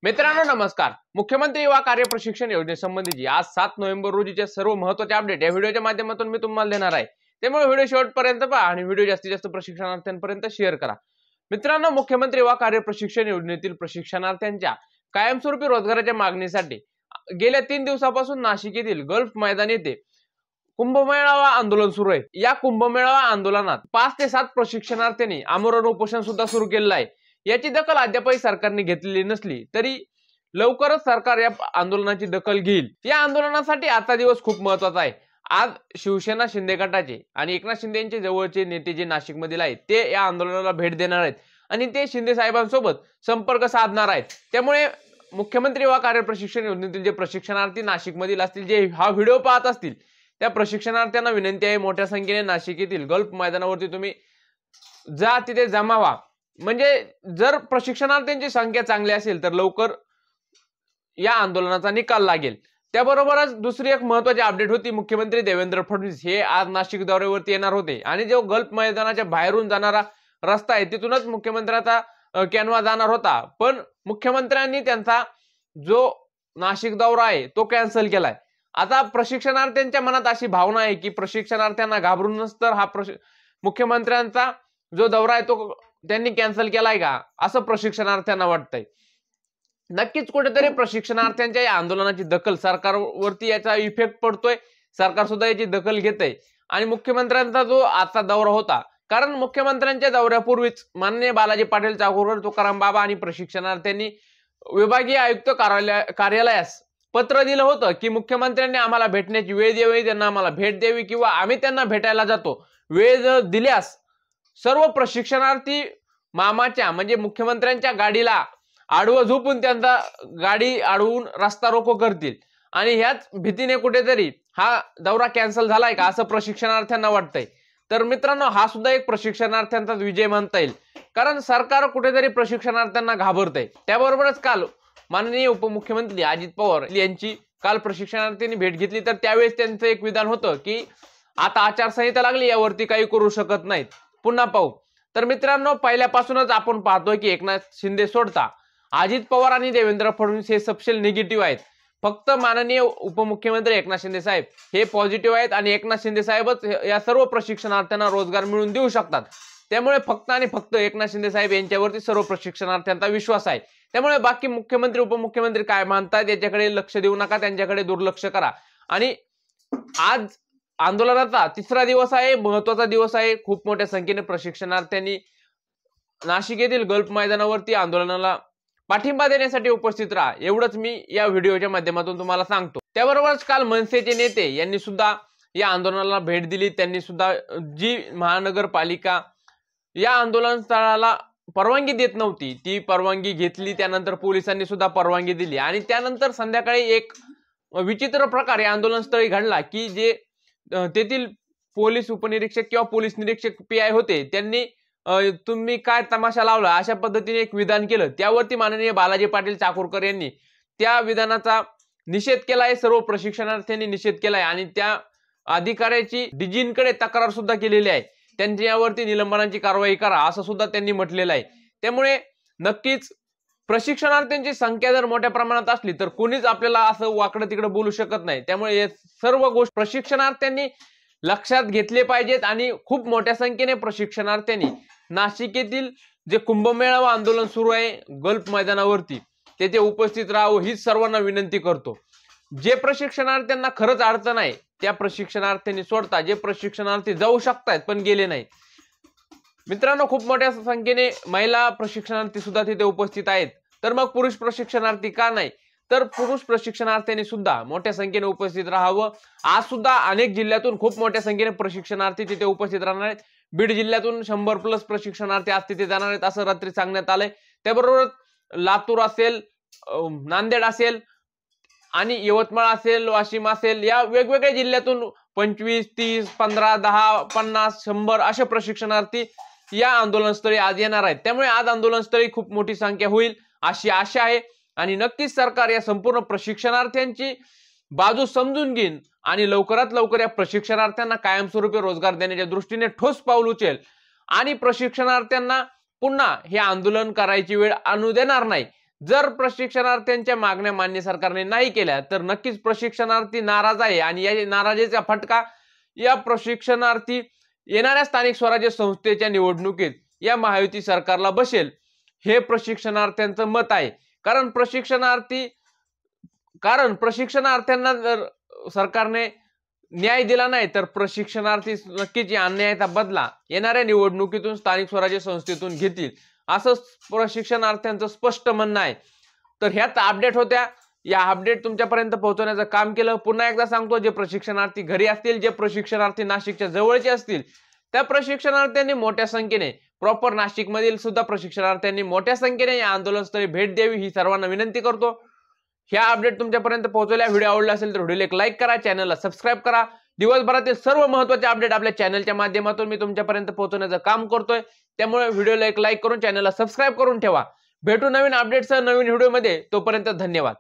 मित्रांनो नमस्कार। मुख्यमंत्री युवा कार्य प्रशिक्षण योजनेसंबंधीची आज 7 नोव्हेंबर रोजीचे सर्व महत्त्वाचे अपडेट या व्हिडिओच्या माध्यमातून मी तुम्हाला देणार आहे। त्यामुळे व्हिडिओ शेवटपर्यंत पहा आणि व्हिडिओ जास्तीत जास्त प्रशिक्षणार्थ्यांपर्यंत शेअर करा। मित्रांनो, मुख्यमंत्री युवा कार्य प्रशिक्षण योजनेतील प्रशिक्षणार्थ्यांच्या कायमस्वरूपी रोजगाराच्या मागणीसाठी गेल्या 3 दिवसापासून नाशिक येथील गल्फ मैदान येथे कुंभमेळावा आंदोलन सुरू आहे। या कुंभमेळावा आंदोलनात 5 ते 7 प्रशिक्षणार्थ्यांनी आमरण उपोषण सुद्धा सुरू केले आहे। याची दखल अद्यापही सरकारने घेतलेली नसली तरी लवकरच सरकार या आंदोलनाची दखल घेईल। या आंदोलनासाठी आजचा दिवस खूप महत्त्वाचा आहे। आज शिवसेना शिंदे गटाचे आणि एकनाथ शिंदे यांचे जवळचे नेते जे नाशिक मधील आहेत ते या आंदोलनाला भेट देणार आहेत आणि ते शिंदे साहेबांसोबत संपर्क साधणार आहेत। त्यामुळे मुख्यमंत्री युवा कार्य प्रशिक्षण योजनेतील जे प्रशिक्षणार्थी नाशिक मधील असतील, जे हा व्हिडिओ पाहत असतील, त्या प्रशिक्षणार्थ्यांना विनंती आहे मोठ्या संख्येने नाशिक येथील गल्फ मैदानावरती तुम्ही जा, तिथे जमा व्हा। म्हणजे जर प्रशिक्षणार्थ्यांची संख्या चांगली असेल तर लवकर या आंदोलनाचा निकाल लागेल। त्याबरोबरच दुसरी एक महत्त्वाची अपडेट होती, मुख्यमंत्री देवेंद्र फडणवीस हे आज नाशिक दौऱ्यावरती येणार होते आणि जो गल्फ मैदानाच्या बाहेरून जाणारा रस्ता आहे तिथूनच मुख्यमंत्र्याचा कॅनवा जाणार होता, पण मुख्यमंत्र्यांनी त्यांचा जो नाशिक दौरा आहे तो कॅन्सल केलाय। आता प्रशिक्षणार्थ्यांच्या मनात अशी भावना आहे की प्रशिक्षणार्थ्यांना घाबरूनच तर हा मुख्यमंत्र्यांचा जो दौरा आहे तो त्यांनी कॅन्सल केलाय का, असं प्रशिक्षणार्थ्यांना वाटतंय। नक्कीच कुठेतरी प्रशिक्षणार्थ्यांच्या या आंदोलनाची दखल सरकारवरती याचा इफेक्ट पडतोय, सरकार सुद्धा याची दखल घेतंय आणि मुख्यमंत्र्यांचा जो आजचा दौरा होता, कारण मुख्यमंत्र्यांच्या दौऱ्यापूर्वीच माननीय बालाजी पाटील चाकूरकर, तुकाराम बाबा आणि प्रशिक्षणार्थ्यांनी विभागीय आयुक्त कार्यालयास पत्र दिलं होतं की मुख्यमंत्र्यांनी आम्हाला भेटण्याची वेळ द्यावी, त्यांना आम्हाला भेट द्यावी किंवा आम्ही त्यांना भेटायला जातो। वेळ दिल्यास सर्व प्रशिक्षणार्थी मामाच्या म्हणजे मुख्यमंत्र्यांच्या गाडीला आडवं झोपून त्यांचा गाडी अडवून रस्ता रोको करतील आणि ह्याच भीतीने कुठेतरी हा दौरा कॅन्सल झालाय का असं प्रशिक्षणार्थ्यांना वाटतंय। तर मित्रांनो, हा सुद्धा एक प्रशिक्षणार्थ्यांचा विजय मानता येईल, कारण सरकार कुठेतरी प्रशिक्षणार्थ्यांना घाबरतंय। त्याबरोबरच काल माननीय उपमुख्यमंत्री अजित पवार यांची काल प्रशिक्षणार्थ्यांनी भेट घेतली, तर त्यावेळेस त्यांचं एक विधान होतं की आता आचारसंहिता लागली, यावरती काही करू शकत नाहीत, पुन्हा पाहू। तर मित्रांनो, पहिल्यापासूनच आपण पाहतोय की एकनाथ शिंदे सोडता अजित पवार आणि देवेंद्र फडणवीस हे सबसेल निगेटिव्ह आहेत। फक्त माननीय उपमुख्यमंत्री एकनाथ शिंदे साहेब हे पॉझिटिव्ह आहेत आणि एकनाथ शिंदे साहेबच या सर्व प्रशिक्षणार्थ्यांना रोजगार मिळवून देऊ शकतात। त्यामुळे फक्त आणि फक्त एकनाथ शिंदे साहेब यांच्यावरती सर्व प्रशिक्षणार्थ्यांचा विश्वास आहे। त्यामुळे बाकी मुख्यमंत्री उपमुख्यमंत्री काय मानतात याच्याकडे लक्ष देऊ नका, त्यांच्याकडे दुर्लक्ष करा। आणि आज आंदोलनाचा 3रा दिवस आहे, महत्त्वाचा दिवस आहे। खूप मोठ्या संख्येने प्रशिक्षणार्थ्यांनी नाशिक येथील गल्फ मैदानावरती आंदोलनाला पाठिंबा देण्यासाठी उपस्थित राहा, एवढंच मी या व्हिडिओच्या माध्यमातून तुम्हाला सांगतो। त्याबरोबरच काल मनसेचे नेते यांनी सुद्धा या आंदोलनाला भेट दिली। त्यांनी सुद्धा जी महानगरपालिका या आंदोलन स्थळाला परवानगी देत नव्हती ती परवानगी घेतली, त्यानंतर पोलिसांनी सुद्धा परवानगी दिली आणि त्यानंतर संध्याकाळी एक विचित्र प्रकार या आंदोलनस्थळी घडला की जे तेथील पोलीस उपनिरीक्षक किंवा पोलीस निरीक्षक पीआय होते, त्यांनी तुम्ही काय तमाशा लावला अशा पद्धतीने एक विधान केलं। त्यावरती माननीय बालाजी पाटील चाकूरकर यांनी त्या विधानाचा निषेध केलाय, सर्व प्रशिक्षणार्थ्यांनी निषेध केलाय आणि त्या अधिकाऱ्याची डीजींकडे तक्रार सुद्धा केलेली आहे। त्यांच्यावरती निलंबनाची कारवाई करा असं सुद्धा त्यांनी म्हटलेलं आहे। त्यामुळे नक्कीच प्रशिक्षणार्थ्यांची संख्या जर मोठ्या प्रमाणात असली तर कोणीच आपल्याला असं वाकडं तिकडं बोलू शकत नाही। त्यामुळे हे सर्व गोष्टी प्रशिक्षणार्थ्यांनी लक्षात घेतले पाहिजेत आणि खूप मोठ्या संख्येने प्रशिक्षणार्थ्यांनी नाशिक येथील जे कुंभमेळावा आंदोलन सुरू आहे गल्फ मैदानावरती तेथे उपस्थित राहावं हीच सर्वांना विनंती करतो। जे प्रशिक्षणार्थ्यांना खरंच अडचण आहे त्या प्रशिक्षणार्थ्यांनी सोडता जे प्रशिक्षणार्थी जाऊ शकतात पण गेले नाही। मित्रांनो, खूप मोठ्या संख्येने महिला प्रशिक्षणार्थी सुद्धा तिथे उपस्थित आहेत, तर मग पुरुष प्रशिक्षणार्थी का नाही? तर पुरुष प्रशिक्षणार्थ्यांनी सुद्धा मोठ्या संख्येने उपस्थित राहावं। आज सुद्धा अनेक जिल्ह्यातून खूप मोठ्या संख्येने प्रशिक्षणार्थी तिथे उपस्थित राहणार आहेत। बीड जिल्ह्यातून 100+ प्रशिक्षणार्थी आज तिथे जाणार आहेत असं रात्री सांगण्यात आलंय। त्याबरोबर लातूर असेल, नांदेड असेल आणि यवतमाळ असेल, वाशिम असेल, या वेगवेगळ्या जिल्ह्यातून 25, 30, 15, 10, 50, 100 असे प्रशिक्षणार्थी या आंदोलनस्थळी आज येणार आहेत। त्यामुळे आज आंदोलनस्थळी खूप मोठी संख्या होईल अशी आशा आहे आणि नक्कीच सरकार या संपूर्ण प्रशिक्षणार्थ्यांची बाजू समजून घेईन आणि लवकरात लवकर या प्रशिक्षणार्थ्यांना कायमस्वरूपी रोजगार देण्याच्या दृष्टीने ठोस पाऊल उचलेल आणि प्रशिक्षणार्थ्यांना पुन्हा हे आंदोलन करायची वेळ आणू देणार नाही। जर प्रशिक्षणार्थ्यांच्या मागण्या मान्य सरकारने नाही केल्या तर नक्कीच प्रशिक्षणार्थी नाराज आहे आणि या नाराजीचा फटका या प्रशिक्षणार्थी येणाऱ्या स्थानिक स्वराज्य संस्थेच्या निवडणुकीत या महायुती सरकारला बसेल, हे प्रशिक्षणार्थ्यांचं मत आहे. कारण प्रशिक्षणार्थ्यांना जर सरकारने न्याय दिला नाही तर प्रशिक्षणार्थी नक्कीच या अन्यायाचा बदला येणाऱ्या निवडणुकीतून स्थानिक स्वराज्य संस्थेतून घेतील, असं प्रशिक्षणार्थ्यांचं स्पष्ट म्हणणं आहे. तर ह्याच अपडेट होत्या. या अपडेट तुमच्यापर्यंत पोहोचवण्याचं काम केलं. पुन्हा एकदा सांगतो, जे प्रशिक्षणार्थी घरी असतील, जे प्रशिक्षणार्थी नाशिकच्या जवळचे असतील, त्या प्रशिक्षणार्थ्यांनी मोठ्या संख्येने प्रॉपर नाशिक मधील सुद्धा प्रशिक्षणार्थ्यांनी मोठ्या संख्येने या आंदोलनस्थळी भेट द्यावी ही सर्वांना विनंती करतो. ह्या अपडेट तुमच्यापर्यंत पोहोचवल्या. व्हिडिओ आवडला असेल तर व्हिडिओला एक लाईक करा, चॅनलला सबस्क्राईब करा. दिवसभरातील सर्व महत्त्वाचे अपडेट आपल्या चॅनलच्या माध्यमातून मी तुमच्यापर्यंत पोहोचवण्याचं काम करतोय. त्यामुळे व्हिडिओला एक लाईक करून चॅनलला सबस्क्राईब करून ठेवा. भेटू नवीन अपडेटसह नवीन व्हिडिओमध्ये. तोपर्यंत धन्यवाद.